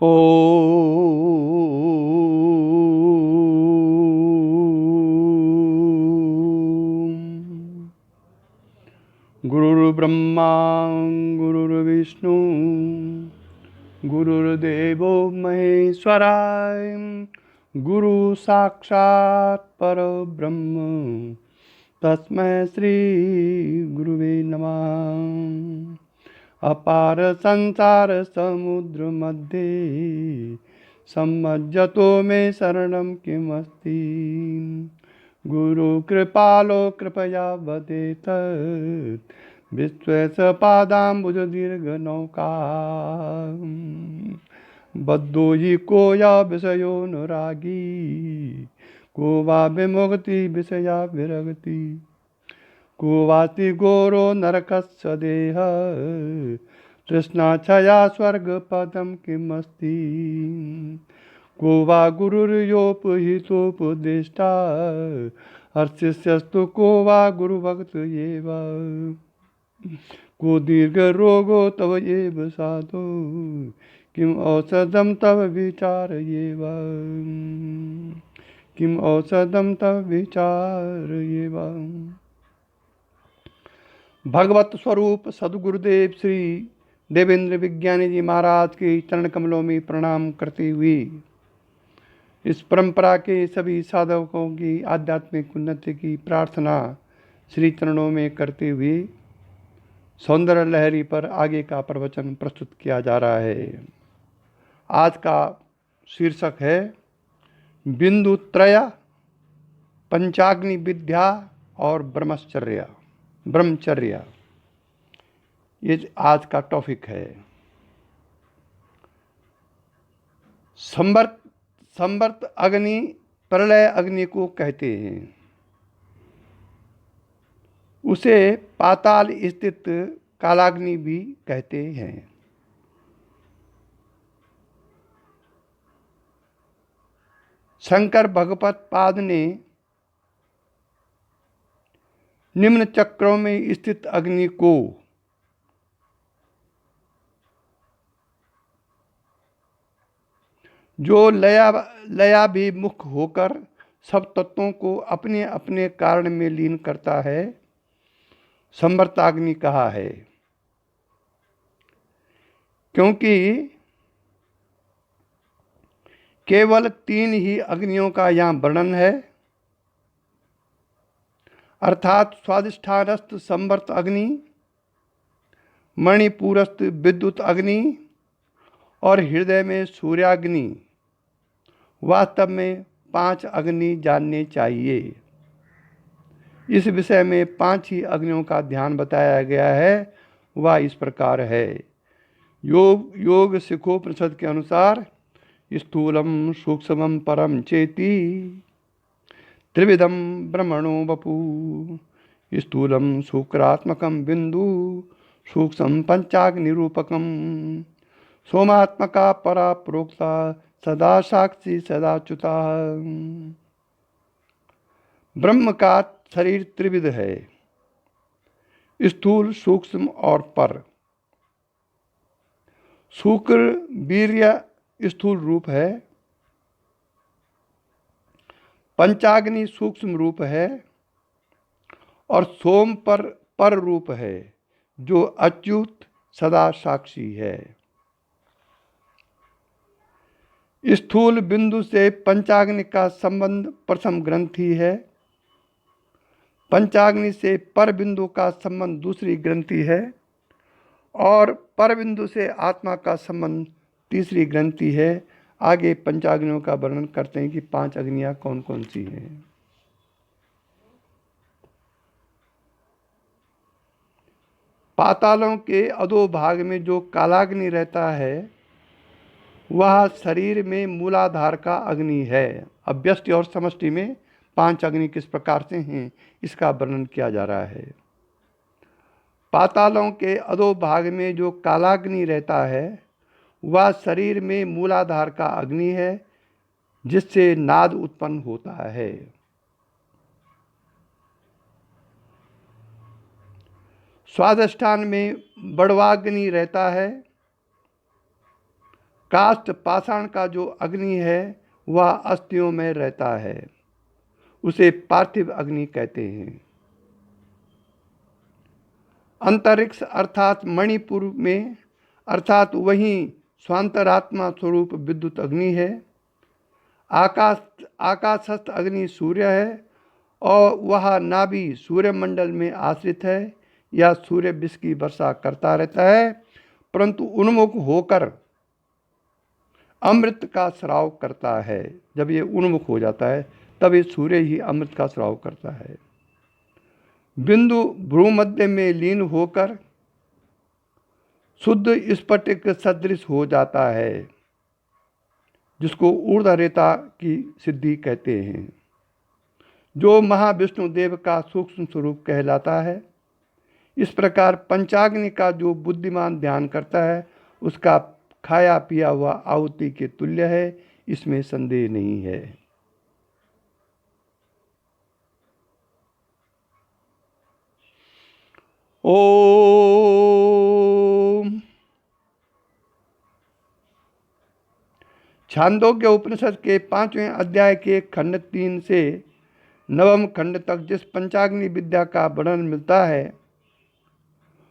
ॐ गुरुर्ब्रह्मा गुरुर्विष्णु गुरुर्देवो महेश्वराय गुरु साक्षात् परब्रह्म तस्मै श्री गुरुवे नमः। अपार संसार समुद्र मध्ये सम्मज्जतो मे शरणं किमस्ति। गुरु कृपालो कृपया वदेत विश्वेश पादाम्बुज दीर्घ नौका बद्धो हि को या विषयो अनुरागी को वा विमुक्ति विषया विरक्ति को वाति घोरो नरकस्य देह तृष्णाक्षया स्वर्गपदं किमस्ति। को वा गुरुर्योपहितोपदेष्टा हर्षिष्यस्तु को वा गुरुभक्त एव को दीर्घरोगो तव एव साधो किम औषधं तव विचार एव किम औषधं तव विचार एव। भगवत स्वरूप सदगुरुदेव श्री देवेंद्र विज्ञानी जी महाराज के चरण कमलों में प्रणाम करते हुए इस परंपरा के सभी साधकों की आध्यात्मिक उन्नति की प्रार्थना श्री चरणों में करते हुए सौंदर्य लहरी पर आगे का प्रवचन प्रस्तुत किया जा रहा है। आज का शीर्षक है बिंदु त्रय, पंचाग्नि विद्या और ब्रह्मचर्य। ये आज का टॉपिक है। संवर्त अग्नि प्रलय अग्नि को कहते हैं। उसे पाताल स्थित कालाग्नि भी कहते हैं। शंकर भगवत पाद ने निम्न चक्रों में स्थित अग्नि को जो लयाभिमुख होकर सब तत्वों को अपने अपने कारण में लीन करता है संवर्ताग्नि कहा है। क्योंकि केवल 3 ही अग्नियों का यहाँ वर्णन है, अर्थात स्वादिष्ठानस्थ संवर्त अग्नि, मणिपूरस्थ विद्युत अग्नि और हृदय में सूर्याग्नि। वास्तव में 5 अग्नि जानने चाहिए। इस विषय में 5 ही अग्नियों का ध्यान बताया गया है। वह इस प्रकार है। योग शिखोपनिषद के अनुसार स्थूलम सूक्ष्मम परम चेति त्रिविधम ब्रह्मणो वपु। स्थूलम शुक्रात्मकम बिंदु, सूक्ष्म पंचाग्निरूपकम, सोमात्मका परा प्रोक्ता सदा साक्षी सदा च्युता। ब्रह्म का शरीर त्रिविध है, स्थूल, सूक्ष्म और पर। शुक्र वीर्य स्थूल रूप है, पंचाग्नि सूक्ष्म रूप है और सोम पर रूप है जो अच्युत सदा साक्षी है। स्थूल बिंदु से पंचाग्नि का संबंध प्रथम ग्रंथि है। पंचाग्नि से पर बिंदु का संबंध दूसरी ग्रंथि है और पर बिंदु से आत्मा का संबंध तीसरी ग्रंथि है। आगे पंचाग्नियों का वर्णन करते हैं कि 5 अग्नियां कौन कौन सी हैं। पातालों के अधोभाग में जो कालाग्नि रहता है वह शरीर में मूलाधार का अग्नि है। अब व्यष्टि और समष्टि में 5 अग्नि किस प्रकार से हैं इसका वर्णन किया जा रहा है। पातालों के अधोभाग में जो कालाग्नि रहता है वह शरीर में मूलाधार का अग्नि है जिससे नाद उत्पन्न होता है। स्वादिष्ठान में बड़वाग्नि रहता है। काष्ठ पाषाण का जो अग्नि है वह अस्थियों में रहता है, उसे पार्थिव अग्नि कहते हैं। अंतरिक्ष अर्थात मणिपुर में अर्थात वही स्वांतरात्मा स्वरूप विद्युत अग्नि है। आकाशस्थ अग्नि सूर्य है और वह नाभि सूर्यमंडल में आश्रित है या सूर्य विष की वर्षा करता रहता है, परंतु उन्मुख होकर अमृत का स्राव करता है। जब ये उन्मुख हो जाता है तब ये सूर्य ही अमृत का स्राव करता है। बिंदु भ्रूमध्य में लीन होकर शुद्ध स्फटिक सदृश हो जाता है, जिसको ऊर्ध्वरेता की सिद्धि कहते हैं, जो महाविष्णु देव का सूक्ष्म स्वरूप कहलाता है। इस प्रकार पंचाग्नि का जो बुद्धिमान ध्यान करता है उसका खाया पिया हुआ आहुति के तुल्य है, इसमें संदेह नहीं है। ओम। छांदोग्य उपनिषद के 5वें अध्याय के खंड 3 से 9वें खंड तक जिस पंचाग्नि विद्या का वर्णन मिलता है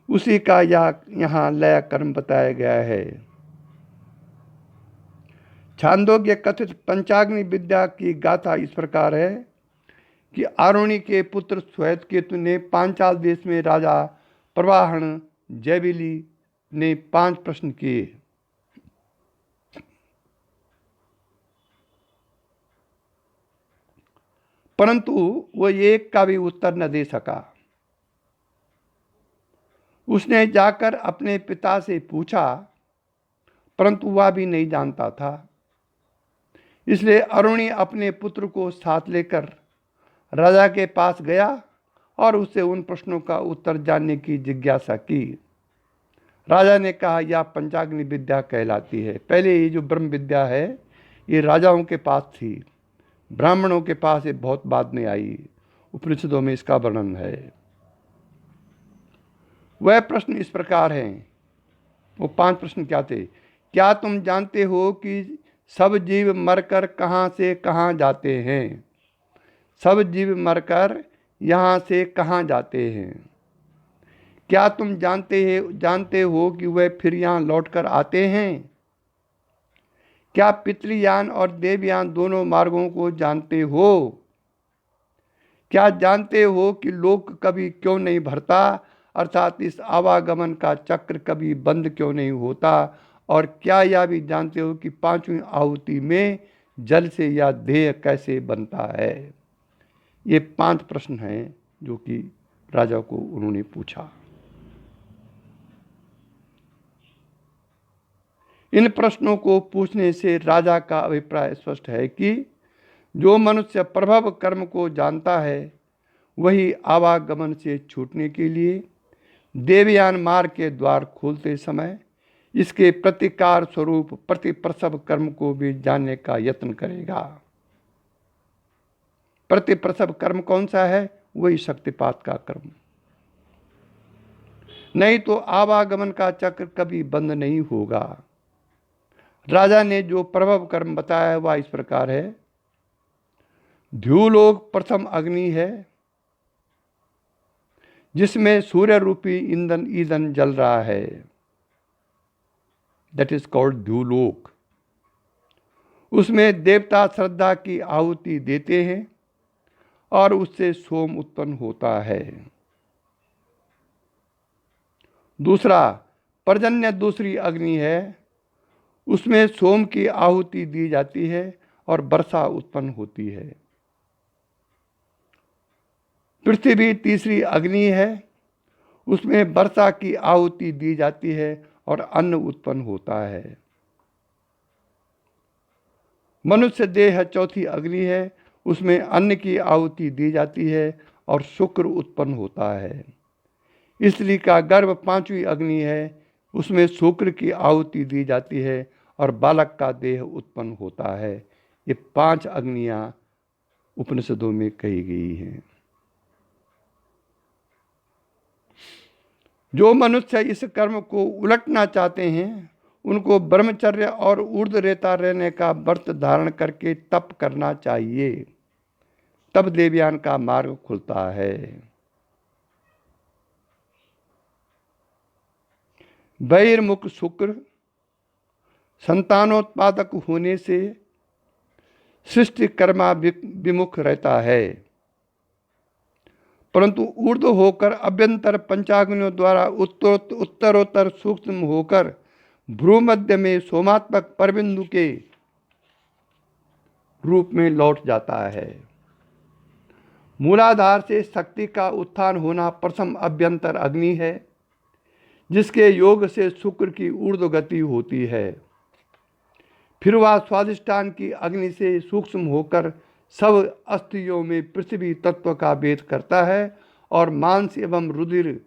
उसी का यहाँ लय कर्म बताया गया है। छांदोग्य कथित पंचाग्नि विद्या की गाथा इस प्रकार है कि आरुणि के पुत्र श्वेतकेतु ने पांचाल देश में राजा प्रवाहन जैविली ने 5 प्रश्न किए। परंतु वह एक का भी उत्तर न दे सका। उसने जाकर अपने पिता से पूछा, परंतु वह भी नहीं जानता था। इसलिए अरुणि अपने पुत्र को साथ लेकर राजा के पास गया और उससे उन प्रश्नों का उत्तर जानने की जिज्ञासा की। राजा ने कहा, यह पंचाग्नि विद्या कहलाती है। पहले ये जो ब्रह्म विद्या है ये राजाओं के पास थी, ब्राह्मणों के पास ये बहुत बाद में आई। उपनिषदों में इसका वर्णन है। वह प्रश्न इस प्रकार हैं। वो 5 प्रश्न क्या थे? क्या तुम जानते हो कि सब जीव मरकर कहाँ से कहाँ जाते हैं? सब जीव मरकर यहाँ से कहाँ जाते हैं? क्या तुम जानते हो कि वे फिर यहाँ लौटकर आते हैं? क्या पितृयान और देवयान दोनों मार्गों को जानते हो? क्या जानते हो कि लोक कभी क्यों नहीं भरता, अर्थात इस आवागमन का चक्र कभी बंद क्यों नहीं होता? और क्या यह भी जानते हो कि 5वीं आहुति में जल से यह देह कैसे बनता है? ये 5 प्रश्न हैं जो कि राजा को उन्होंने पूछा। इन प्रश्नों को पूछने से राजा का अभिप्राय स्पष्ट है कि जो मनुष्य प्रभव कर्म को जानता है वही आवागमन से छूटने के लिए देवयान मार्ग के द्वार खोलते समय इसके प्रतिकार स्वरूप प्रतिप्रसव कर्म को भी जानने का यत्न करेगा। प्रतिप्रसव कर्म कौन सा है? वही शक्तिपात का कर्म। नहीं तो आवागमन का चक्र कभी बंद नहीं होगा। राजा ने जो प्रभव कर्म बताया वह इस प्रकार है। ध्युलोक प्रथम अग्नि है जिसमें सूर्य रूपी ईंधन जल रहा है। दैट इज कॉल्ड ध्युलोक। उसमें देवता श्रद्धा की आहुति देते हैं और उससे सोम उत्पन्न होता है। दूसरा पर्जन्य दूसरी अग्नि है, उसमें सोम की आहुति दी जाती है और वर्षा उत्पन्न होती है। पृथ्वी तीसरी अग्नि है, उसमें वर्षा की आहुति दी जाती है और अन्न उत्पन्न होता है। मनुष्य देह चौथी अग्नि है, उसमें अन्न की आहुति दी जाती है और शुक्र उत्पन्न होता है। स्त्री का गर्भ 5वीं अग्नि है, उसमें शुक्र की आहुति दी जाती है और बालक का देह उत्पन्न होता है। ये 5 अग्नियां उपनिषदों में कही गई हैं। जो मनुष्य इस कर्म को उलटना चाहते हैं उनको ब्रह्मचर्य और ऊर्ध्व रेता रहने का व्रत धारण करके तप करना चाहिए, तब देवयान का मार्ग खुलता है। बहिर्मुख शुक्र संतानोत्पादक होने से सृष्टि कर्मा विमुख रहता है, परंतु ऊर्ध्व होकर अभ्यंतर पंचाग्नियों द्वारा उत्तरोत्तर सूक्ष्म होकर भ्रूमध्य में सोमात्मक परबिंदु के रूप में लौट जाता है। मूलाधार से शक्ति का उत्थान होना प्रथम अभ्यंतर अग्नि है, जिसके योग से शुक्र की ऊर्ध्व गति होती है। फिर वह स्वादिष्टान की अग्नि से सूक्ष्म होकर सब अस्थियों में पृथ्वी तत्व का भेद करता है और मांस एवं रुधिर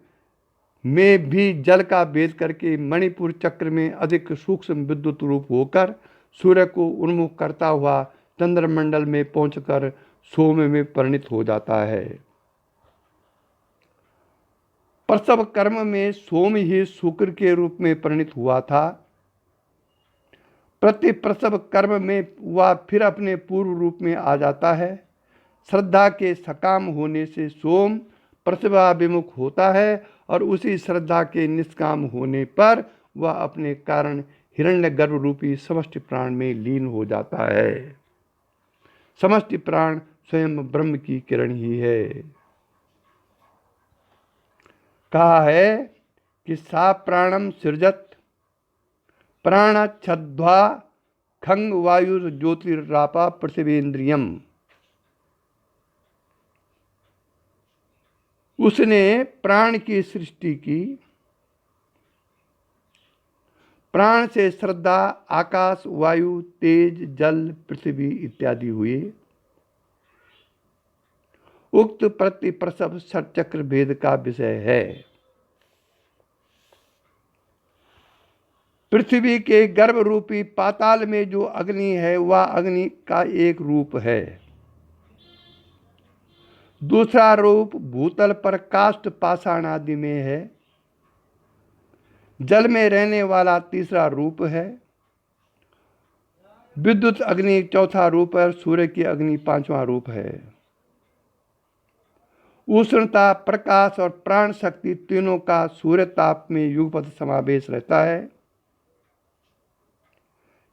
में भी जल का भेद करके मणिपुर चक्र में अधिक सूक्ष्म विद्युत रूप होकर सूर्य को उन्मुख करता हुआ चंद्रमंडल में पहुंचकर सोम में परिणित हो जाता है। प्रसव कर्म में सोम ही शुक्र के रूप में परिणित हुआ था। प्रति प्रसव कर्म में वह फिर अपने पूर्व रूप में आ जाता है। श्रद्धा के सकाम होने से सोम प्रसवाभिमुख होता है और उसी श्रद्धा के निष्काम होने पर वह अपने कारण हिरण्यगर्भ रूपी समष्टि प्राण में लीन हो जाता है। समष्टि प्राण स्वयं ब्रह्म की किरण ही है। कहा है कि सा प्राणम सृजत प्राण छद्वा खंग वायु ज्योतिरापा पृथ्वीन्द्रियम। उसने प्राण की सृष्टि की। प्राण से श्रद्धा, आकाश, वायु, तेज, जल, पृथ्वी इत्यादि हुए। उक्त प्रतिप्रसव षटचक्र भेद का विषय है। पृथ्वी के गर्भ रूपी पाताल में जो अग्नि है वह अग्नि का एक रूप है। दूसरा रूप भूतल पर काष्ठ पाषाण आदि में है। जल में रहने वाला तीसरा रूप है। विद्युत अग्नि चौथा रूप है और सूर्य की अग्नि पांचवां रूप है। उष्णता, प्रकाश और प्राण शक्ति तीनों का सूर्य ताप में युगपत समावेश रहता है।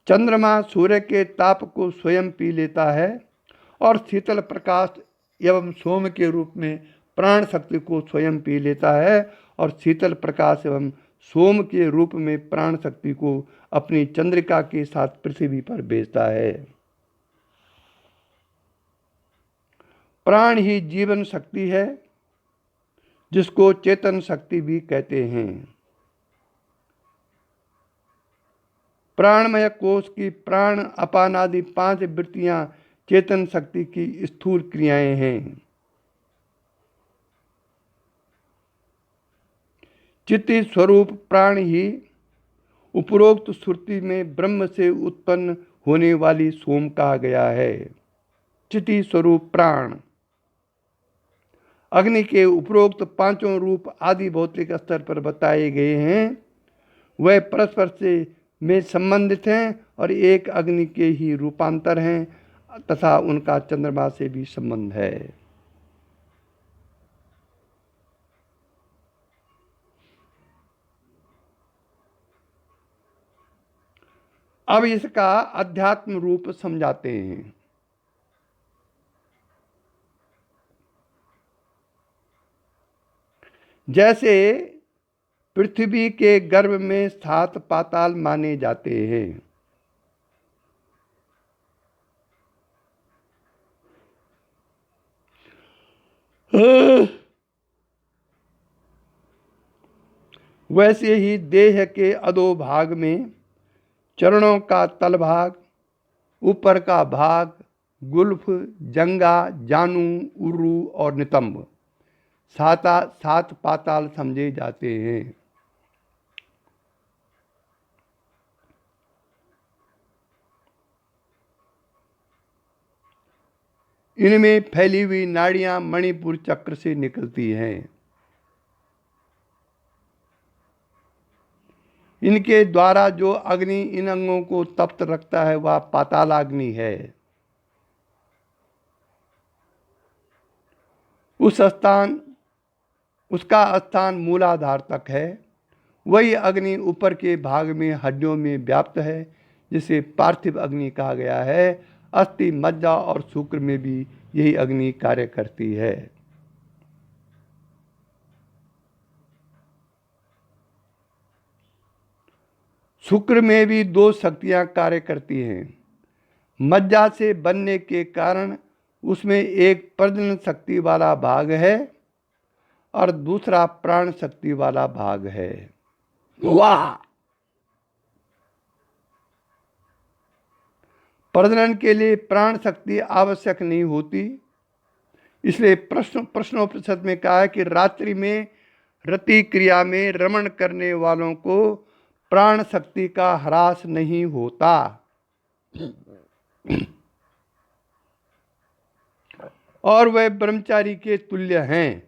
चंद्रमा सूर्य के ताप को स्वयं पी लेता है और शीतल प्रकाश एवं सोम के रूप में प्राण शक्ति को स्वयं पी लेता है और शीतल प्रकाश एवं सोम के रूप में प्राण शक्ति को अपनी चंद्रिका के साथ पृथ्वी पर भेजता है। प्राण ही जीवन शक्ति है, जिसको चेतन शक्ति भी कहते हैं। प्राणमय कोश की प्राण, अपान आदि 5 वृत्तियां चेतन शक्ति की स्थूल क्रियाएं हैं। चित्ती स्वरूप प्राण ही उपरोक्त श्रुति में ब्रह्म से उत्पन्न होने वाली सोम कहा गया है। चित्ती स्वरूप प्राण अग्नि के उपरोक्त 5 रूप आदि भौतिक स्तर पर बताए गए हैं। वह परस्पर से में संबंधित हैं और एक अग्नि के ही रूपांतर हैं तथा उनका चंद्रमा से भी संबंध है। अब इसका अध्यात्म रूप समझाते हैं। जैसे पृथ्वी के गर्भ में 7 पाताल माने जाते हैं। वैसे ही देह के अधोभाग में चरणों का तलभाग, ऊपर का भाग, गुल्फ, जंगा, जानू, उर्रू और नितंब 7 पाताल समझे जाते हैं। इनमें फैली हुई नाड़ियां मणिपुर चक्र से निकलती हैं। इनके द्वारा जो अग्नि इन अंगों को तप्त रखता है वह पातालाग्नि है। उसका स्थान मूलाधार तक है। वही अग्नि ऊपर के भाग में हड्डियों में व्याप्त है, जिसे पार्थिव अग्नि कहा गया है। अस्थि, मज्जा और शुक्र में भी यही अग्नि कार्य करती है। शुक्र में भी दो शक्तियां कार्य करती हैं। मज्जा से बनने के कारण उसमें एक प्रजनन शक्ति वाला भाग है और दूसरा प्राण शक्ति वाला भाग है। वाह! प्रजनन के लिए प्राण शक्ति आवश्यक नहीं होती, इसलिए प्रश्नोपनिषद में कहा है कि रात्रि में रति क्रिया में रमण करने वालों को प्राण शक्ति का ह्रास नहीं होता। और वह ब्रह्मचारी के तुल्य हैं।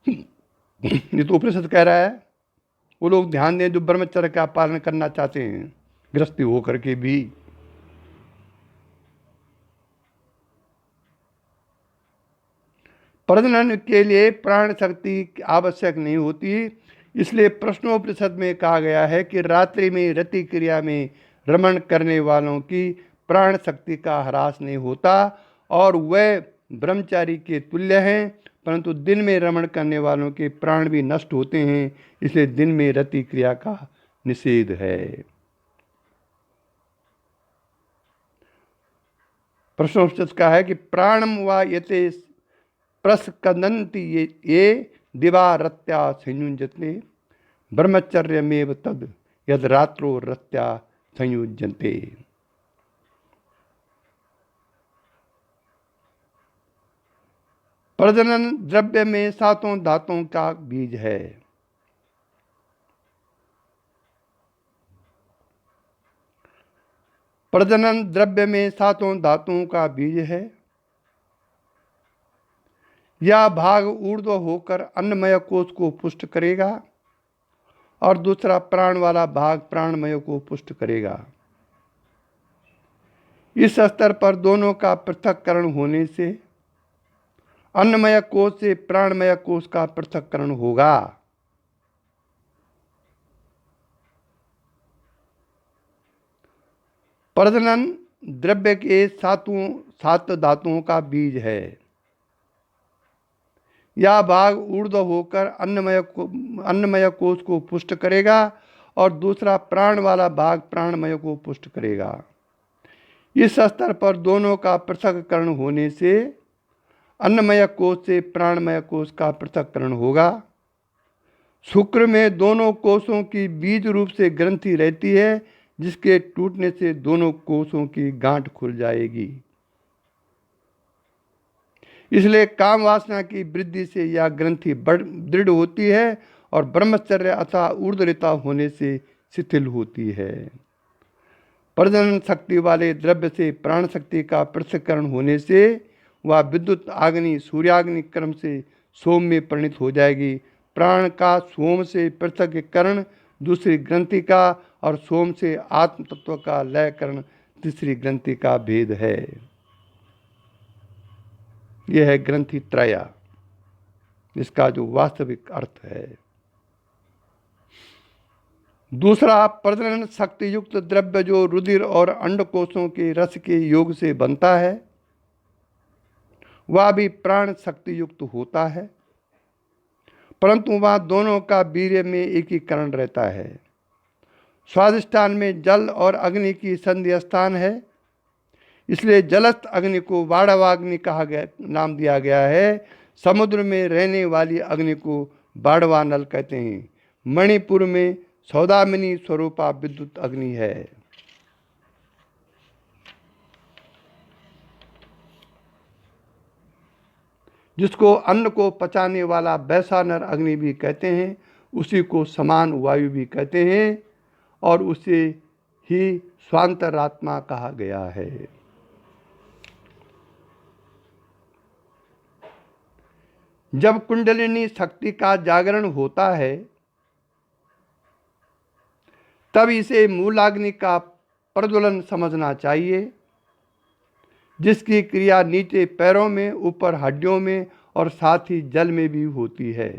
ये तो उपनिषद कह रहा है। वो लोग ध्यान दें जो ब्रह्मचर्य का पालन करना चाहते हैं, गृहस्थी होकर के भी। प्रजनन के लिए प्राण शक्ति आवश्यक नहीं होती, इसलिए प्रश्नोपनिषद में कहा गया है कि रात्रि में रति क्रिया में रमण करने वालों की प्राण शक्ति का ह्रास नहीं होता और वह ब्रह्मचारी के तुल्य हैं। परंतु दिन में रमण करने वालों के प्राण भी नष्ट होते हैं, इसलिए दिन में रति क्रिया का निषेध है। प्रश्नोपनिषद का है कि प्राणम वा यते प्रस्कंदन्ति ये दिवा रत्या संयुज्यते ब्रह्मचर्यमेव तद यद रात्रो रत्या संयुज्यते। प्रजनन द्रव्य में सातों धातुओं का बीज है। प्रजनन द्रव्य में सातों धातुओं का बीज है। यह भाग ऊर्ध्व होकर अन्नमय कोश को पुष्ट करेगा और दूसरा प्राण वाला भाग प्राणमय को पुष्ट करेगा। इस स्तर पर दोनों का पृथक्करण होने से अन्नमय कोश से प्राणमय कोश का पृथक्करण होगा। प्रजनन द्रव्य के सात धातुओं का बीज है। यह भाग ऊर्ध्व होकर अन्नमय कोश को पुष्ट करेगा और दूसरा प्राण वाला भाग प्राणमय को पुष्ट करेगा। इस स्तर पर दोनों का पृथक्करण होने से अन्नमय कोश से प्राणमय कोश का पृथक्करण होगा। शुक्र में दोनों कोशों की बीज रूप से ग्रंथि रहती है, जिसके टूटने से दोनों कोशों की गांठ खुल जाएगी। इसलिए काम वासना की वृद्धि से यह ग्रंथि दृढ़ होती है और ब्रह्मचर्य अथवा ऊर्ध्वरेता होने से शिथिल होती है। प्रजनन शक्ति वाले द्रव्य से प्राण शक्ति का पृथक्करण होने से वह विद्युत आग्नि सूर्याग्नि क्रम से सोम में परिणित हो जाएगी। प्राण का सोम से पृथक्करण दूसरी ग्रंथि का और सोम से आत्म तत्व का लयकरण तीसरी ग्रंथि का भेद है। यह है ग्रंथि त्रय, इसका जो वास्तविक अर्थ है। दूसरा, प्रजनन शक्ति युक्त द्रव्य जो रुधिर और अंडकोशों के रस के योग से बनता है वह भी प्राण शक्ति युक्त होता है, परंतु वह दोनों का वीर्य में एकीकरण रहता है। स्वादिष्ठान में जल और अग्नि की संधि स्थान है, इसलिए जलस्थ अग्नि को बाड़वाग्नि कहा गया, नाम दिया गया है। समुद्र में रहने वाली अग्नि को बाड़वानल कहते हैं। मणिपुर में सौदामिनी स्वरूपा विद्युत अग्नि है। जिसको अन्न को पचाने वाला वैशानर अग्नि भी कहते हैं, उसी को समान वायु भी कहते हैं और उसे ही स्वांतरात्मा कहा गया है। जब कुंडलिनी शक्ति का जागरण होता है तब इसे मूलाग्नि का प्रज्वलन समझना चाहिए, जिसकी क्रिया नीचे पैरों में, ऊपर हड्डियों में और साथ ही जल में भी होती है।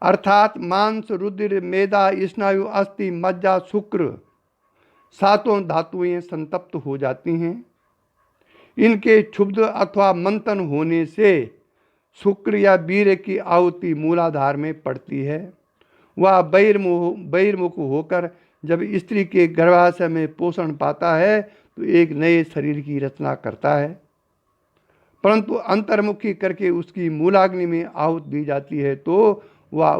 अर्थात मांस, रुधिर, मेदा, स्नायु, अस्थि, मज्जा, शुक्र सातों धातुएं संतप्त हो जाती हैं। इनके क्षुब्ध अथवा मंथन होने से शुक्र या वीर्य की आहुति मूलाधार में पड़ती है। वह बहिर्मुख होकर जब स्त्री के गर्भाशय में पोषण पाता है तो एक नए शरीर की रचना करता है, परंतु अंतर्मुखी करके उसकी मूलाग्नि में आहुति दी जाती है तो वह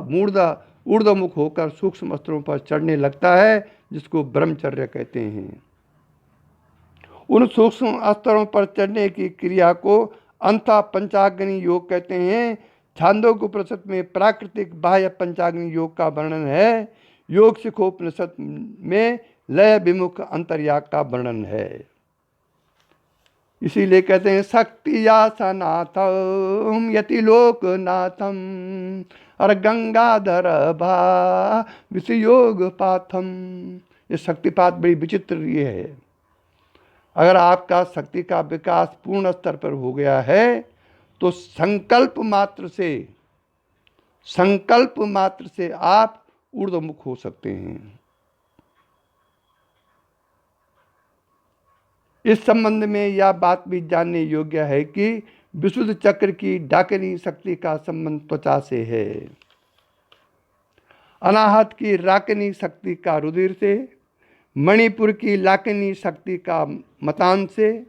ऊर्ध्वमुख होकर सूक्ष्म स्तरों पर चढ़ने लगता है, जिसको ब्रह्मचर्य कहते हैं। उन सूक्ष्म स्तरों पर चढ़ने की क्रिया को अंतः पंचाग्नि योग कहते हैं। छांदोग्य उपनिषद में प्राकृतिक बाह्य पंचाग्नि योग का वर्णन है। योग शिखोपनिषद में लय विमुख अंतर्याग का वर्णन है। इसीलिए कहते हैं शक्ति यासनाथम यति लोकनाथम और गंगाधर भा विषयोग पाथम। ये शक्तिपात बड़ी विचित्र ये है। अगर आपका शक्ति का विकास पूर्ण स्तर पर हो गया है तो संकल्प मात्र से आप ऊर्ध्वमुख हो सकते हैं। इस संबंध में यह बात भी जानने योग्य है कि विशुद्ध चक्र की डाकिनी शक्ति का संबंध त्वचा से है, अनाहत की राकिनी शक्ति का रुधिर से, मणिपुर की लाकिनी शक्ति का मतान से,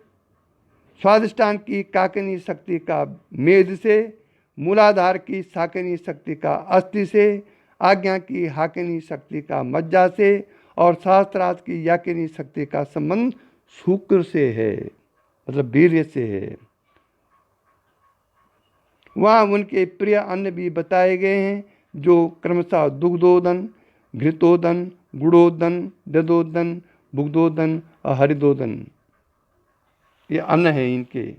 स्वादिष्टान की काकिनी शक्ति का मेद से, मूलाधार की साकिनी शक्ति का अस्थि से, आज्ञा की हाकिनी शक्ति का मज्जा से और सहस्त्रार्थ की याकिनी शक्ति का संबंध शुक्र से है, मतलब वीर्य से है। वहाँ उनके प्रिय अन्न भी बताए गए हैं जो क्रमशः दुग्धोदन, घृतोदन, गुड़ोदन, दधोदन, भुग्धोदन और हरिदोदन ये अन्न है इनके।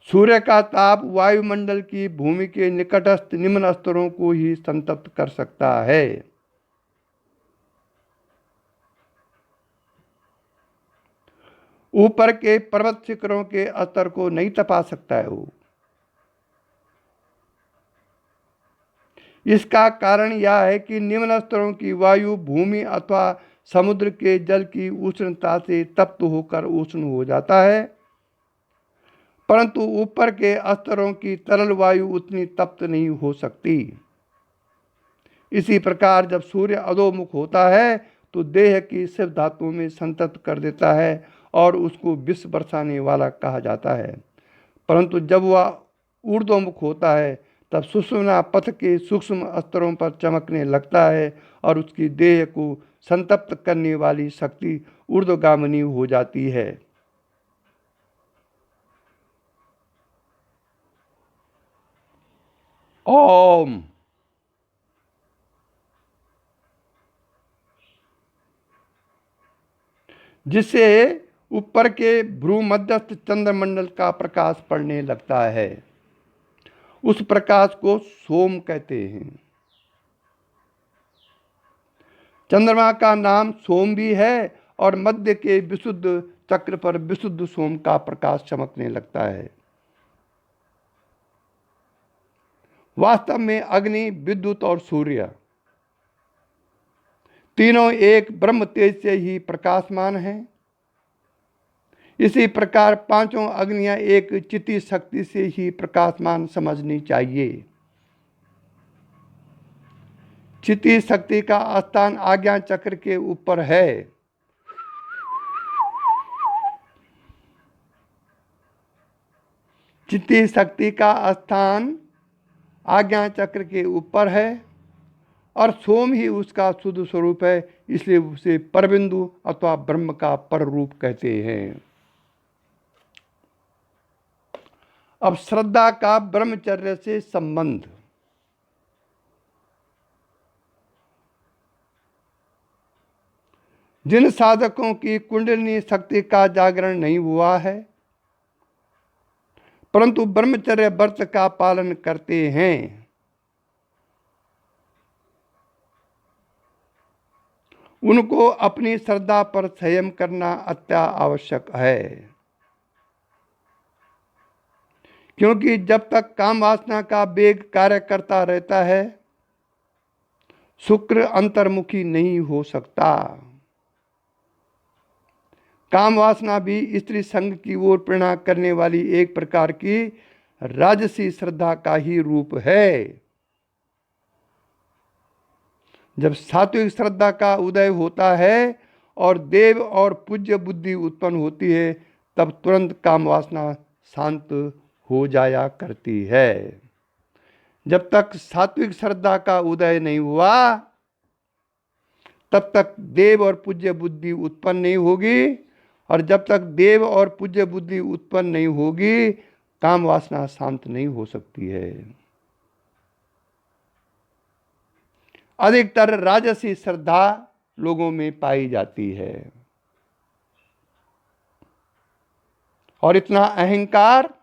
सूर्य का ताप वायुमंडल की भूमि के निकटस्थ निम्न स्तरों को ही संतप्त कर सकता है। ऊपर के पर्वत शिखरों के स्तर को नहीं तपा सकता है वो। इसका कारण यह है कि निम्न स्तरों की वायु भूमि अथवा समुद्र के जल की उष्णता से तप्त होकर उष्ण हो जाता है, परंतु ऊपर के स्तरों की तरल वायु उतनी तप्त नहीं हो सकती। इसी प्रकार जब सूर्य अधोमुख होता है तो देह की शिव धातुओं में संतप्त कर देता है और उसको विष बरसाने वाला कहा जाता है, परंतु जब वह ऊर्ध्वमुख होता है तब सुषुम्ना पथ के सूक्ष्म स्तरों पर चमकने लगता है और उसकी देह को संतप्त करने वाली शक्ति ऊर्ध्वगामिनी हो जाती है। ओम। जिससे ऊपर के भ्रूमध्यस्थ चंद्रमंडल का प्रकाश पड़ने लगता है। उस प्रकाश को सोम कहते हैं। चंद्रमा का नाम सोम भी है और मध्य के विशुद्ध चक्र पर विशुद्ध सोम का प्रकाश चमकने लगता है। वास्तव में अग्नि, विद्युत और सूर्य तीनों एक ब्रह्म तेज से ही प्रकाशमान हैं। इसी प्रकार पांचों अग्नियां एक चिति शक्ति से ही प्रकाशमान समझनी चाहिए। चिति शक्ति का स्थान आज्ञा चक्र के ऊपर है। चिति शक्ति का स्थान आज्ञा चक्र के ऊपर है और सोम ही उसका शुद्ध स्वरूप है, इसलिए उसे परबिंदु अथवा ब्रह्म का पर रूप कहते हैं। अब श्रद्धा का ब्रह्मचर्य से संबंध। जिन साधकों की कुंडलिनी शक्ति का जागरण नहीं हुआ है परंतु ब्रह्मचर्य व्रत का पालन करते हैं, उनको अपनी श्रद्धा पर संयम करना अत्यावश्यक है। क्योंकि जब तक काम वासना का वेग कार्य करता रहता है, शुक्र अंतर्मुखी नहीं हो सकता। काम वासना भी स्त्री संग की ओर प्रेरणा करने वाली एक प्रकार की राजसी श्रद्धा का ही रूप है। जब सात्विक श्रद्धा का उदय होता है और देव और पूज्य बुद्धि उत्पन्न होती है, तब तुरंत काम वासना शांत हो जाया करती है। जब तक सात्विक श्रद्धा का उदय नहीं हुआ, तब तक देव और पूज्य बुद्धि उत्पन्न नहीं होगी, और जब तक देव और पूज्य बुद्धि उत्पन्न नहीं होगी, काम वासना शांत नहीं हो सकती है। अधिकतर राजसी श्रद्धा लोगों में पाई जाती है, और इतना अहंकार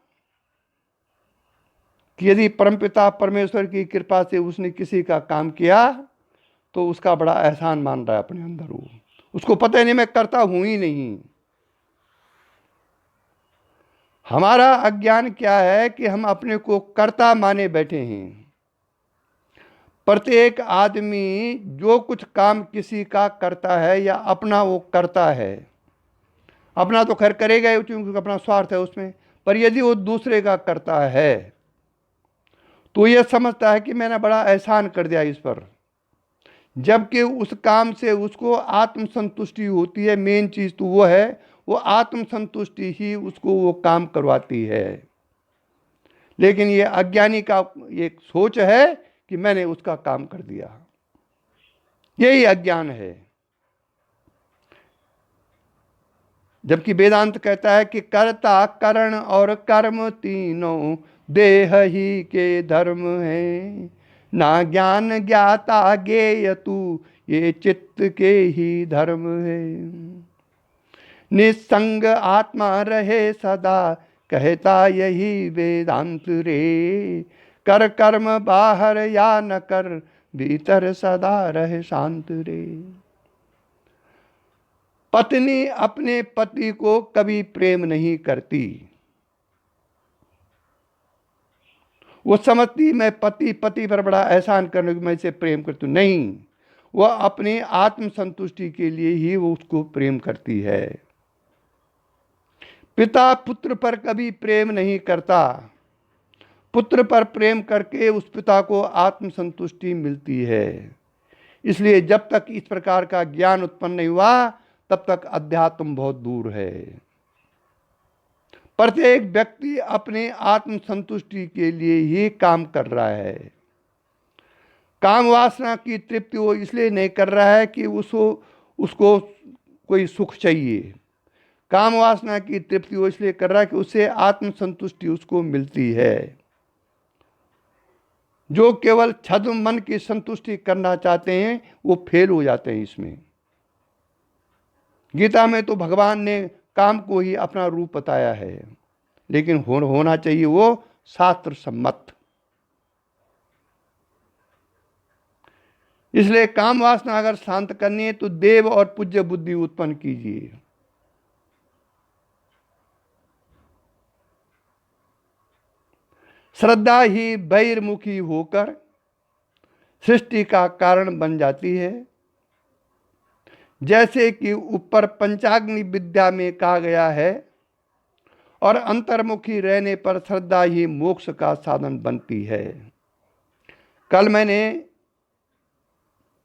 कि यदि परमपिता परमेश्वर की कृपा से उसने किसी का काम किया तो उसका बड़ा एहसान मान रहा है अपने अंदर। वो उसको पता ही नहीं मैं करता हूं ही नहीं। हमारा अज्ञान क्या है कि हम अपने को कर्ता माने बैठे हैं। प्रत्येक आदमी जो कुछ काम किसी का करता है या अपना वो करता है, अपना तो खैर करेगा ही क्योंकि अपना स्वार्थ है उसमें, पर यदि वो दूसरे का करता है तो यह समझता है कि मैंने बड़ा एहसान कर दिया इस पर, जबकि उस काम से उसको आत्मसंतुष्टि होती है। मेन चीज़ तो वो है, वो आत्मसंतुष्टि ही उसको वो काम करवाती है। लेकिन ये अज्ञानी का एक सोच है कि मैंने उसका काम कर दिया, यही अज्ञान है। जबकि वेदांत कहता है कि कर्ता करण और कर्म तीनों देह ही के धर्म है, ना ज्ञान ज्ञाता ज्ञेय तू ये चित्त के ही धर्म है। निसंग आत्मा रहे सदा कहता यही वेदांत रे, कर कर्म बाहर या न कर भीतर सदा रहे शांत रे। पत्नी अपने पति को कभी प्रेम नहीं करती। वो समझती मैं पति पर बड़ा एहसान करने की मैं इसे प्रेम करती हूँ, नहीं, वह अपनी आत्म संतुष्टि के लिए ही वो उसको प्रेम करती है। पिता पुत्र पर कभी प्रेम नहीं करता। पुत्र पर प्रेम करके उस पिता को आत्म संतुष्टि मिलती है। इसलिए जब तक इस प्रकार का ज्ञान उत्पन्न नहीं हुआ, तब तक अध्यात्म बहुत दूर है। प्रत्येक व्यक्ति अपने आत्म संतुष्टि के लिए ही काम कर रहा है। काम वासना की तृप्ति वो इसलिए नहीं कर रहा है कि उसको कोई सुख चाहिए। काम वासना की तृप्ति वो इसलिए कर रहा है कि उससे आत्म संतुष्टि उसको मिलती है। जो केवल छद्म मन की संतुष्टि करना चाहते हैं वो फेल हो जाते हैं इसमें। गीता में तो भगवान ने काम को ही अपना रूप बताया है, लेकिन होना चाहिए वो शास्त्र सम्मत। इसलिए काम वासना अगर शांत करनी है तो देव और पूज्य बुद्धि उत्पन्न कीजिए। श्रद्धा ही बहिर्मुखी होकर सृष्टि का कारण बन जाती है। जैसे कि ऊपर पंचाग्नि विद्या में कहा गया है, और अंतर्मुखी रहने पर श्रद्धा ही मोक्ष का साधन बनती है। कल मैंने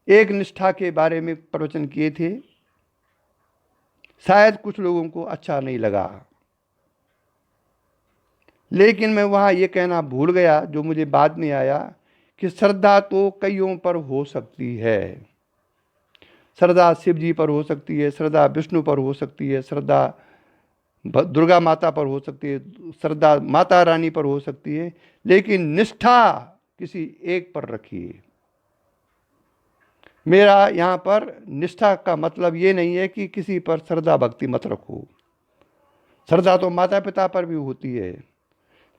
एक निष्ठा के बारे में प्रवचन किए थे, शायद कुछ लोगों को अच्छा नहीं लगा, लेकिन मैं वहाँ ये कहना भूल गया जो मुझे बाद में आया कि श्रद्धा तो कईयों पर हो सकती है। श्रद्धा शिव जी पर हो सकती है, श्रद्धा विष्णु पर हो सकती है, श्रद्धा दुर्गा माता पर हो सकती है, श्रद्धा माता रानी पर हो सकती है, लेकिन निष्ठा किसी एक पर रखिए। मेरा यहाँ पर निष्ठा का मतलब ये नहीं है कि किसी पर श्रद्धा भक्ति मत रखो। श्रद्धा तो माता पिता पर भी होती है,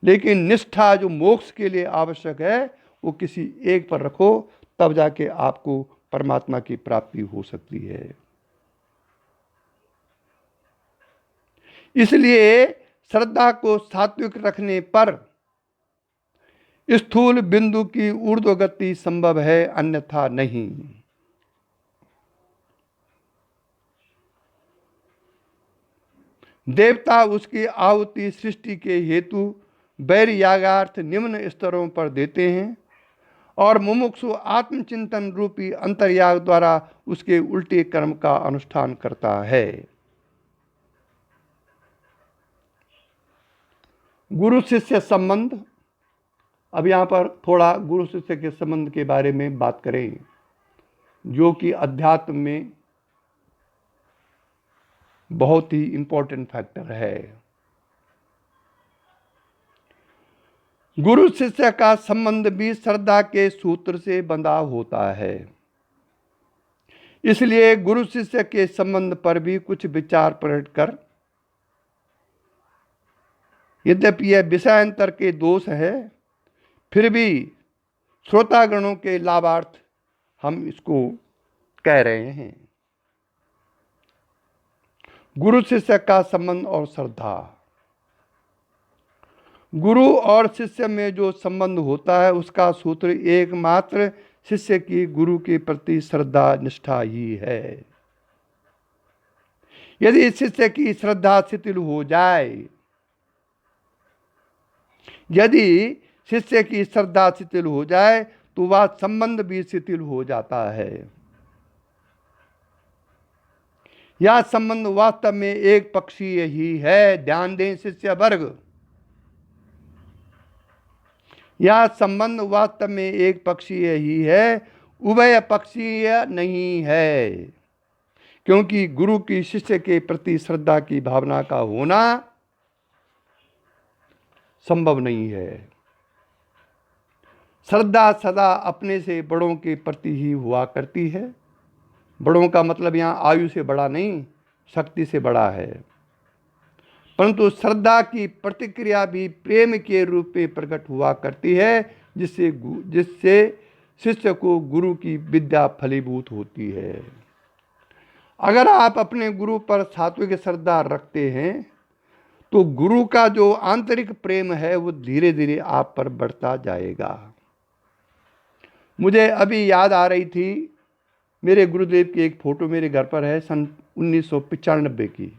लेकिन निष्ठा जो मोक्ष के लिए आवश्यक है वो किसी एक पर रखो, तब जाके आपको परमात्मा की प्राप्ति हो सकती है। इसलिए श्रद्धा को सात्विक रखने पर स्थूल बिंदु की ऊर्ध्व गति संभव है, अन्यथा नहीं। देवता उसकी आहुति सृष्टि के हेतु बैर यागार्थ निम्न स्तरों पर देते हैं और मुमुक्षु आत्मचिंतन रूपी अंतर्याग द्वारा उसके उल्टे कर्म का अनुष्ठान करता है। गुरु शिष्य संबंध। अब यहाँ पर थोड़ा गुरु शिष्य के संबंध के बारे में बात करें, जो कि अध्यात्म में बहुत ही इंपॉर्टेंट फैक्टर है। गुरु शिष्य का संबंध भी श्रद्धा के सूत्र से बंधा होता है। इसलिए गुरु शिष्य के संबंध पर भी कुछ विचार प्रकट कर, यद्यपि यह विषयांतर के दोष है, फिर भी श्रोतागणों के लाभार्थ हम इसको कह रहे हैं। गुरु शिष्य का संबंध और श्रद्धा। गुरु और शिष्य में जो संबंध होता है उसका सूत्र एकमात्र शिष्य की गुरु के प्रति श्रद्धा निष्ठा ही है। यदि शिष्य की श्रद्धा शिथिल हो जाए, यदि शिष्य की श्रद्धा शिथिल हो जाए तो वह संबंध भी शिथिल हो जाता है। यह संबंध वास्तव में एक पक्षीय ही है। ध्यान दें शिष्य वर्ग, यह संबंध वास्तव में एक पक्षीय ही है, उभय पक्षीय नहीं है, क्योंकि गुरु की शिष्य के प्रति श्रद्धा की भावना का होना संभव नहीं है। श्रद्धा सदा अपने से बड़ों के प्रति ही हुआ करती है। बड़ों का मतलब यहाँ आयु से बड़ा नहीं, शक्ति से बड़ा है। परंतु श्रद्धा की प्रतिक्रिया भी प्रेम के रूप में प्रकट हुआ करती है, जिससे शिष्य को गुरु की विद्या फलीभूत होती है। अगर आप अपने गुरु पर सात्विक श्रद्धा रखते हैं तो गुरु का जो आंतरिक प्रेम है वो धीरे धीरे आप पर बढ़ता जाएगा। मुझे अभी याद आ रही थी, मेरे गुरुदेव की एक फोटो मेरे घर पर है, सन 1995 की।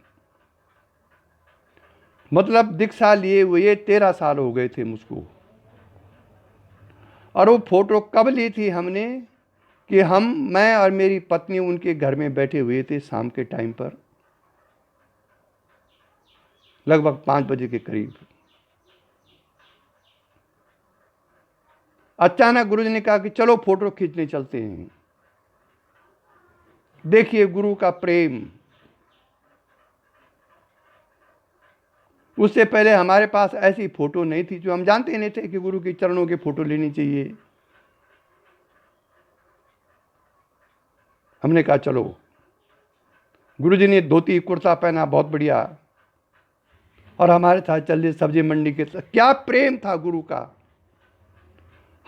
मतलब दीक्षा लिए हुए 13 साल हो गए थे मुझको। और वो फोटो कब ली थी हमने कि मैं और मेरी पत्नी उनके घर में बैठे हुए थे शाम के टाइम पर, लगभग 5 बजे के करीब। अचानक गुरुजी ने कहा कि चलो फोटो खींचने चलते हैं। देखिए गुरु का प्रेम। उससे पहले हमारे पास ऐसी फोटो नहीं थी, जो हम जानते नहीं थे कि गुरु के चरणों की फोटो लेनी चाहिए। हमने कहा चलो। गुरुजी ने धोती कुर्ता पहना, बहुत बढ़िया, और हमारे साथ चल दिए सब्जी मंडी के। क्या प्रेम था गुरु का,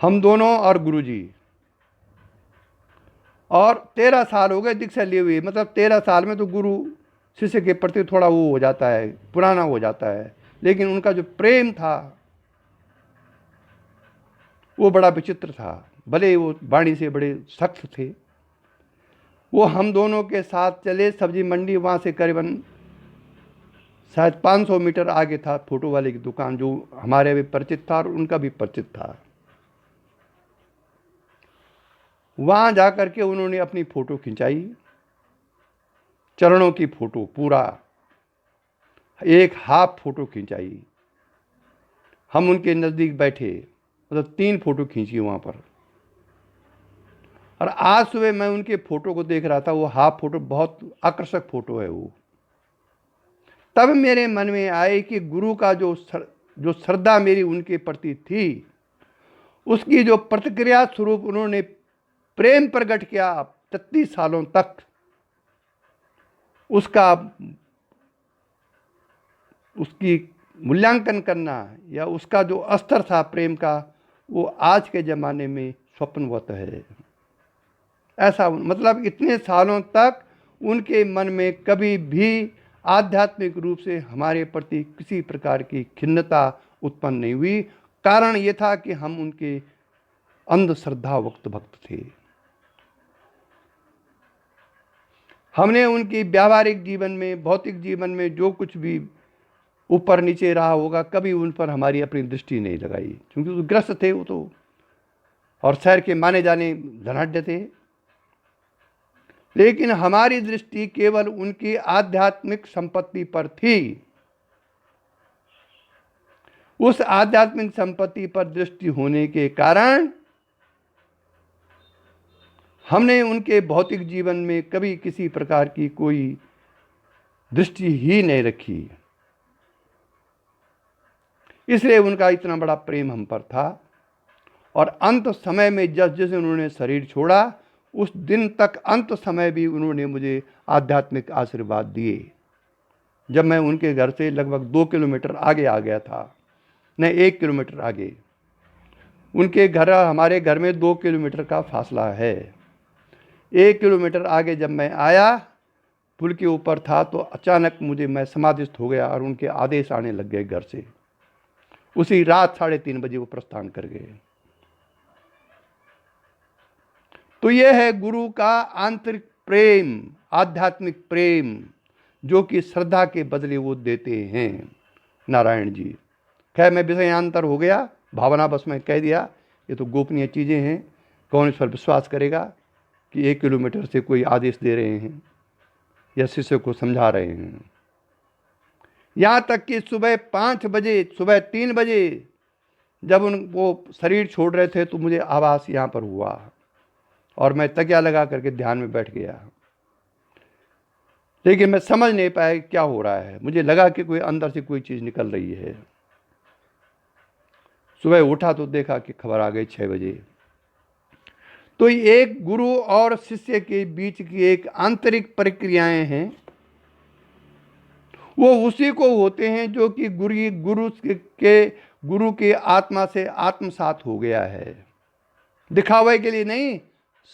हम दोनों और गुरुजी। और 13 साल हो गए दीक्षा लिए हुए। मतलब 13 साल में तो गुरु शिष्य के प्रति थोड़ा वो हो जाता है, पुराना हो जाता है, लेकिन उनका जो प्रेम था वो बड़ा विचित्र था। भले वो वाणी से बड़े सख्त थे। वो हम दोनों के साथ चले सब्जी मंडी। वहाँ से करीबन शायद 500 मीटर आगे था फोटो वाले की दुकान, जो हमारे भी परिचित था और उनका भी परिचित था। वहाँ जा कर के उन्होंने अपनी फ़ोटो खिंचाई, चरणों की फ़ोटो, पूरा एक हाफ फ़ोटो खिंचाई। हम उनके नज़दीक बैठे, मतलब 3 फ़ोटो खींची वहाँ पर। और आज सुबह मैं उनके फ़ोटो को देख रहा था, वो हाफ फ़ोटो बहुत आकर्षक फ़ोटो है वो। तब मेरे मन में आए कि गुरु का जो श्रद्धा मेरी उनके प्रति थी, उसकी जो प्रतिक्रिया स्वरूप उन्होंने प्रेम प्रकट किया 33 सालों तक, उसकी मूल्यांकन करना या उसका जो स्तर था प्रेम का, वो आज के ज़माने में स्वप्नवत है। ऐसा मतलब इतने सालों तक उनके मन में कभी भी आध्यात्मिक रूप से हमारे प्रति किसी प्रकार की खिन्नता उत्पन्न नहीं हुई। कारण ये था कि हम उनके अंधश्रद्धा भक्त थे। हमने उनकी व्यावहारिक जीवन में, भौतिक जीवन में जो कुछ भी ऊपर नीचे रहा होगा, कभी उन पर हमारी अपनी दृष्टि नहीं लगाई, क्योंकि वो ग्रस्त थे वो तो, और शहर के माने जाने धनाढ्य थे। लेकिन हमारी दृष्टि केवल उनकी आध्यात्मिक संपत्ति पर थी। उस आध्यात्मिक संपत्ति पर दृष्टि होने के कारण हमने उनके भौतिक जीवन में कभी किसी प्रकार की कोई दृष्टि ही नहीं रखी। इसलिए उनका इतना बड़ा प्रेम हम पर था। और अंत समय में जिस उन्होंने शरीर छोड़ा, उस दिन तक अंत समय भी उन्होंने मुझे आध्यात्मिक आशीर्वाद दिए। जब मैं उनके घर से लगभग 2 किलोमीटर आगे आ गया था, नहीं 1 किलोमीटर आगे, उनके घर हमारे घर में 2 किलोमीटर का फासला है। 1 किलोमीटर आगे जब मैं आया, पुल के ऊपर था, तो अचानक मैं समाधिस्थ हो गया और उनके आदेश आने लग गए घर से। उसी रात 3:30 बजे वो प्रस्थान कर गए। तो यह है गुरु का आंतरिक प्रेम, आध्यात्मिक प्रेम, जो कि श्रद्धा के बदले वो देते हैं नारायण जी। खैर, मैं विषयांतर हो गया, भावना बस मैं कह दिया, ये तो गोपनीय चीज़ें हैं, कौन इस पर विश्वास करेगा कि 1 किलोमीटर से कोई आदेश दे रहे हैं या शिष्य को समझा रहे हैं। यहाँ तक कि सुबह 5 बजे, सुबह 3 बजे जब वो शरीर छोड़ रहे थे, तो मुझे आभास यहाँ पर हुआ और मैं तकिया लगा करके ध्यान में बैठ गया। लेकिन मैं समझ नहीं पाया क्या हो रहा है। मुझे लगा कि कोई अंदर से कोई चीज़ निकल रही है। सुबह उठा तो देखा कि खबर आ गई 6 बजे। तो एक गुरु और शिष्य के बीच की एक आंतरिक प्रक्रियाएं हैं, वो उसी को होते हैं जो कि गुरु के आत्मा से आत्मसात हो गया है। दिखावे के लिए नहीं,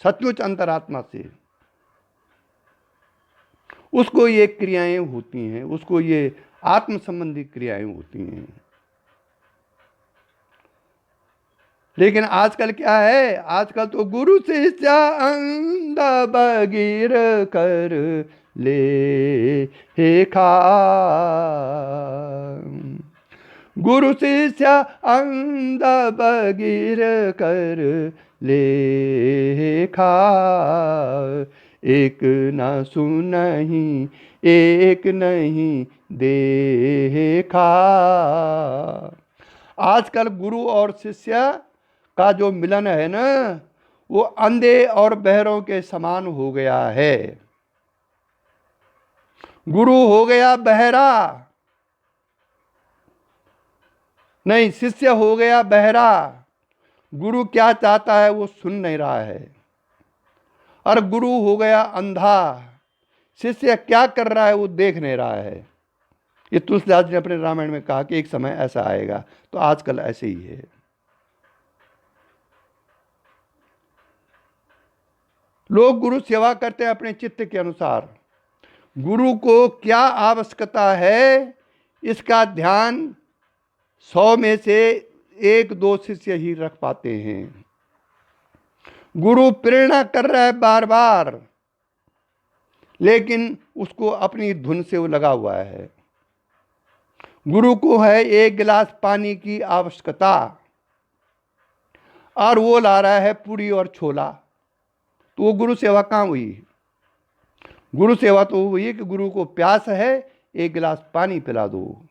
सचमुच अंतरात्मा से उसको ये क्रियाएं होती हैं, उसको ये आत्म संबंधी क्रियाएं होती हैं। लेकिन आजकल क्या है, आजकल तो गुरु शिष्य अंधा बगीर कर ले हे खा, गुरु शिष्य अंधा बगीर कर ले खा, एक ना सुनहि एक नहीं देखा। आजकल गुरु और शिष्य का जो मिलन है ना, वो अंधे और बहरों के समान हो गया है। गुरु हो गया बहरा, नहीं शिष्य हो गया बहरा। गुरु क्या चाहता है वो सुन नहीं रहा है, और गुरु हो गया अंधा, शिष्य क्या कर रहा है वो देख नहीं रहा है। ये तुलसीदास जी ने अपने रामायण में कहा कि एक समय ऐसा आएगा। तो आजकल ऐसे ही है। लोग गुरु सेवा करते हैं अपने चित्त के अनुसार। गुरु को क्या आवश्यकता है, इसका ध्यान 100 में से 1-2 शिष्य ही रख पाते हैं। गुरु प्रेरणा कर रहा है बार बार, लेकिन उसको अपनी धुन से वो लगा हुआ है। गुरु को है 1 गिलास पानी की आवश्यकता, और वो ला रहा है पूरी और छोला। तो वो गुरु सेवा कहाँ हुई? गुरु सेवा तो हुई है कि गुरु को प्यास है, 1 गिलास पानी पिला दो।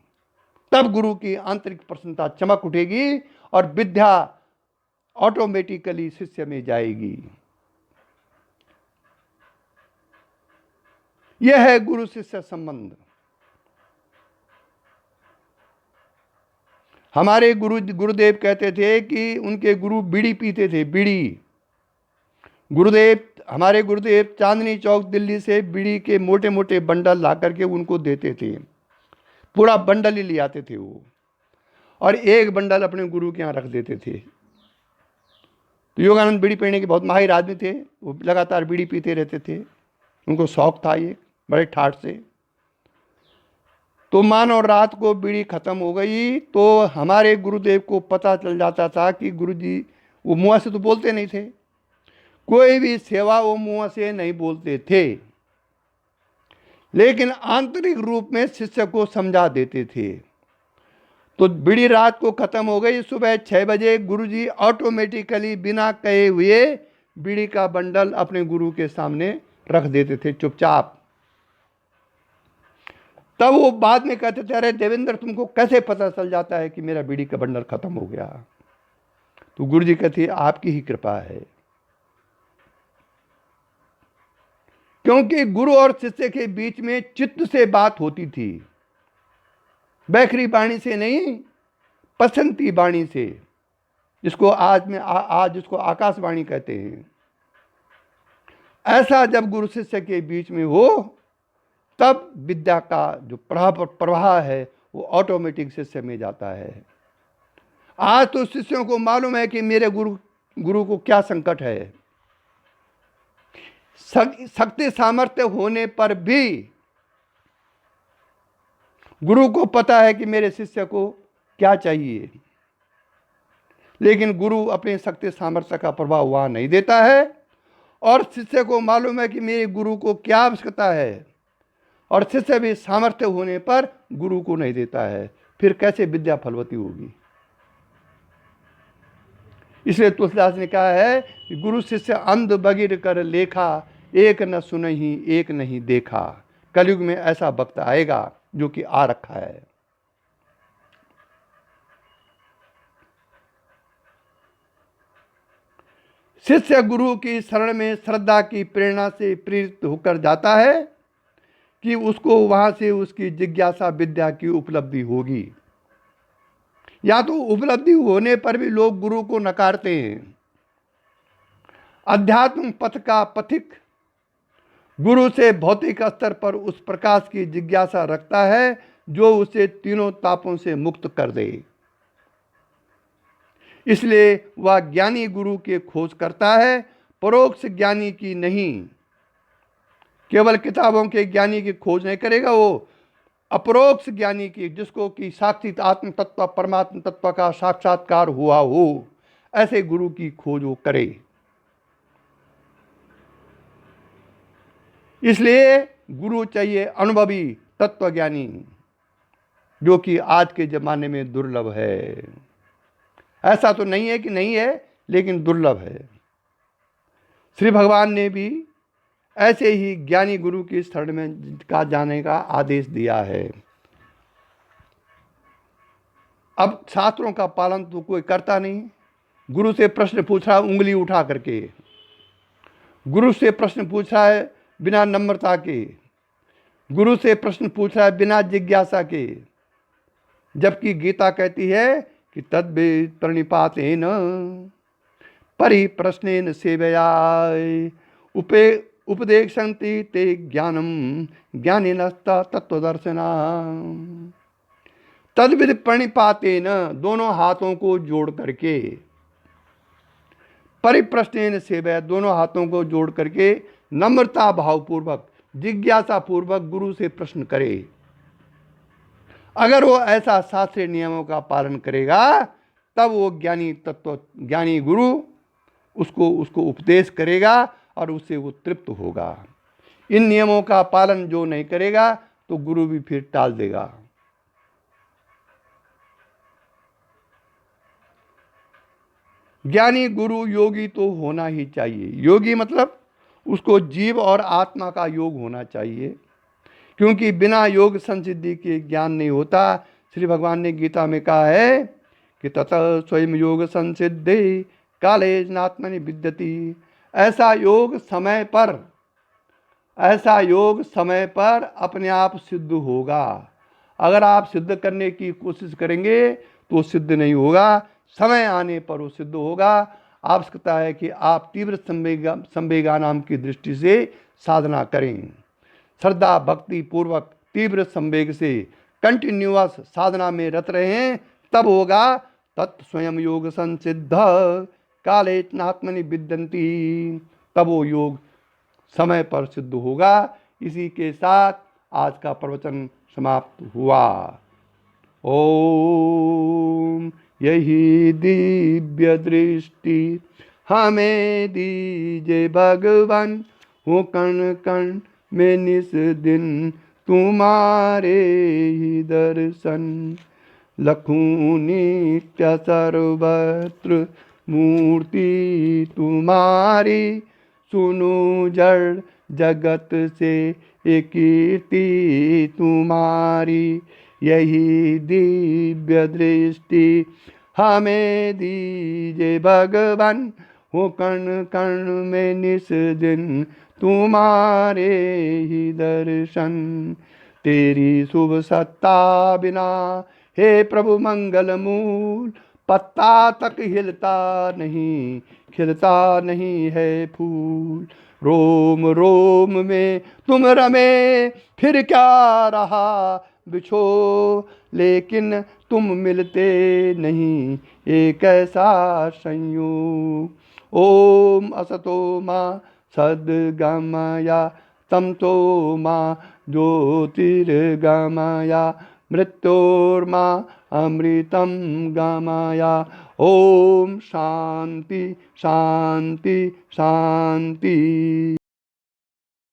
तब गुरु की आंतरिक प्रसन्नता चमक उठेगी और विद्या ऑटोमेटिकली शिष्य में जाएगी। यह है गुरु शिष्य संबंध। हमारे गुरुदेव कहते थे कि उनके गुरु बीड़ी पीते थे, बीड़ी। हमारे गुरुदेव चांदनी चौक दिल्ली से बीड़ी के मोटे मोटे बंडल ला करके उनको देते थे, पूरा बंडल ही ले आते थे वो, और एक बंडल अपने गुरु के यहाँ रख देते थे। तो योगानंद बीड़ी पीने के बहुत माहिर आदमी थे, वो लगातार बीड़ी पीते रहते थे, उनको शौक था ये बड़े ठाठ से। तो मानो रात को बीड़ी खत्म हो गई तो हमारे गुरुदेव को पता चल जाता था कि गुरुजी, वो मुँह से तो बोलते नहीं थे, कोई भी सेवा वो मुँह से नहीं बोलते थे, लेकिन आंतरिक रूप में शिष्य को समझा देते थे। तो बीड़ी रात को खत्म हो गई, सुबह 6 बजे गुरुजी ऑटोमेटिकली बिना कहे हुए बीड़ी का बंडल अपने गुरु के सामने रख देते थे चुपचाप। तब वो बाद में कहते थे, अरे देवेंद्र, तुमको कैसे पता चल जाता है कि मेरा बीड़ी का बंडल खत्म हो गया? तो गुरुजी कहते, आपकी ही कृपा है। क्योंकि गुरु और शिष्य के बीच में चित्त से बात होती थी, बैखरी वाणी से नहीं, पसंती वाणी से, जिसको आज जिसको आकाशवाणी कहते हैं। ऐसा जब गुरु शिष्य के बीच में हो, तब विद्या का जो प्रवाह है वो ऑटोमेटिक शिष्य में जाता है। आज तो शिष्यों को मालूम है कि मेरे गुरु को क्या संकट है। शक्ति सामर्थ्य होने पर भी गुरु को पता है कि मेरे शिष्य को क्या चाहिए, लेकिन गुरु अपने शक्ति सामर्थ्य का प्रभाव वहां नहीं देता है, और शिष्य को मालूम है कि मेरे गुरु को क्या आवश्यकता है, और शिष्य भी सामर्थ्य होने पर गुरु को नहीं देता है। फिर कैसे विद्या फलवती होगी? इसलिए तुलसीदास ने कहा है कि गुरु शिष्य अंध बगिर कर लेखा, एक न सुनहि एक नहीं देखा। कलयुग में ऐसा वक्त आएगा जो कि आ रखा है। शिष्य गुरु की शरण में श्रद्धा की प्रेरणा से प्रेरित होकर जाता है कि उसको वहां से उसकी जिज्ञासा विद्या की उपलब्धि होगी। या तो उपलब्धि होने पर भी लोग गुरु को नकारते हैं। अध्यात्म पथ का पथिक गुरु से भौतिक स्तर पर उस प्रकाश की जिज्ञासा रखता है जो उसे तीनों तापों से मुक्त कर दे। इसलिए वह ज्ञानी गुरु की खोज करता है, परोक्ष ज्ञानी की नहीं। केवल किताबों के ज्ञानी की खोज नहीं करेगा, वो अपरोक्ष ज्ञानी की, जिसको कि साक्षी आत्म तत्व परमात्म तत्व का साक्षात्कार हुआ हो, ऐसे गुरु की खोज वो करे। इसलिए गुरु चाहिए अनुभवी तत्वज्ञानी, जो कि आज के जमाने में दुर्लभ है। ऐसा तो नहीं है कि नहीं है, लेकिन दुर्लभ है। श्री भगवान ने भी ऐसे ही ज्ञानी गुरु की शरण में का जाने का आदेश दिया है। अब शास्त्रों का पालन तो कोई करता नहीं। गुरु से प्रश्न पूछ रहा है उंगली उठा करके, गुरु से प्रश्न पूछ रहा है बिना नम्रता के, गुरु से प्रश्न पूछ रहा है बिना जिज्ञासा के। जबकि गीता कहती है कि तद्वेद प्रणिपातेन परिप्रश्नेन सेवया उपदेशन्ति ते ज्ञानम ज्ञानिनस्ता तत्वदर्शिना। तद्विद प्रणिपातेन, दोनों हाथों को जोड़ करके, परिप्रश्नेन सेवया, दोनों हाथों को जोड़ करके नम्रता भावपूर्वक जिज्ञासा पूर्वक गुरु से प्रश्न करे। अगर वो ऐसा शास्त्रीय नियमों का पालन करेगा, तब वो ज्ञानी गुरु उसको उपदेश करेगा और उससे वो तृप्त होगा। इन नियमों का पालन जो नहीं करेगा तो गुरु भी फिर टाल देगा। ज्ञानी गुरु योगी तो होना ही चाहिए। योगी मतलब उसको जीव और आत्मा का योग होना चाहिए, क्योंकि बिना योग संसिद्धि के ज्ञान नहीं होता। श्री भगवान ने गीता में कहा है कि ततः स्वयं योग संसिद्धि काले नात्मनि विद्यति। ऐसा योग समय पर अपने आप सिद्ध होगा। अगर आप सिद्ध करने की कोशिश करेंगे तो सिद्ध नहीं होगा, समय आने पर वो सिद्ध होगा। आवश्यकता है कि आप तीव्र संवेगा नाम की दृष्टि से साधना करें। श्रद्धा भक्ति पूर्वक तीव्र संवेग से कंटिन्यूअस साधना में रत रहें, तब होगा तत् स्वयं योग संसिद्ध काले नात्मनि विद्यन्ति, तब वो योग समय पर सिद्ध होगा। इसी के साथ आज का प्रवचन समाप्त हुआ। ओम। यही दिव्य दृष्टि हमें दीजे भगवान, हो कण कण में निस दिन तुम्हारे ही दर्शन। लखूं नित्य सर्वत्र मूर्ति तुम्हारी, सुनो जड़ जगत से एक कीर्ति तुम्हारी। यही दिव्य दृष्टि हमें दीजे भगवान, हो कण कण में निस दिन तुम्हारे ही दर्शन। तेरी शुभ सत्ता बिना हे प्रभु मंगल मूल, पत्ता तक हिलता नहीं, खिलता नहीं है फूल। रोम रोम में तुम रमे फिर क्या रहा बिछो, लेकिन तुम मिलते नहीं एक ऐसा संयोग। ओम असतो मा सद्गमया, तमसो मा ज्योतिर्गमया, मृत्योर्मा अमृतं गमया। ओम शांति शांति शांति।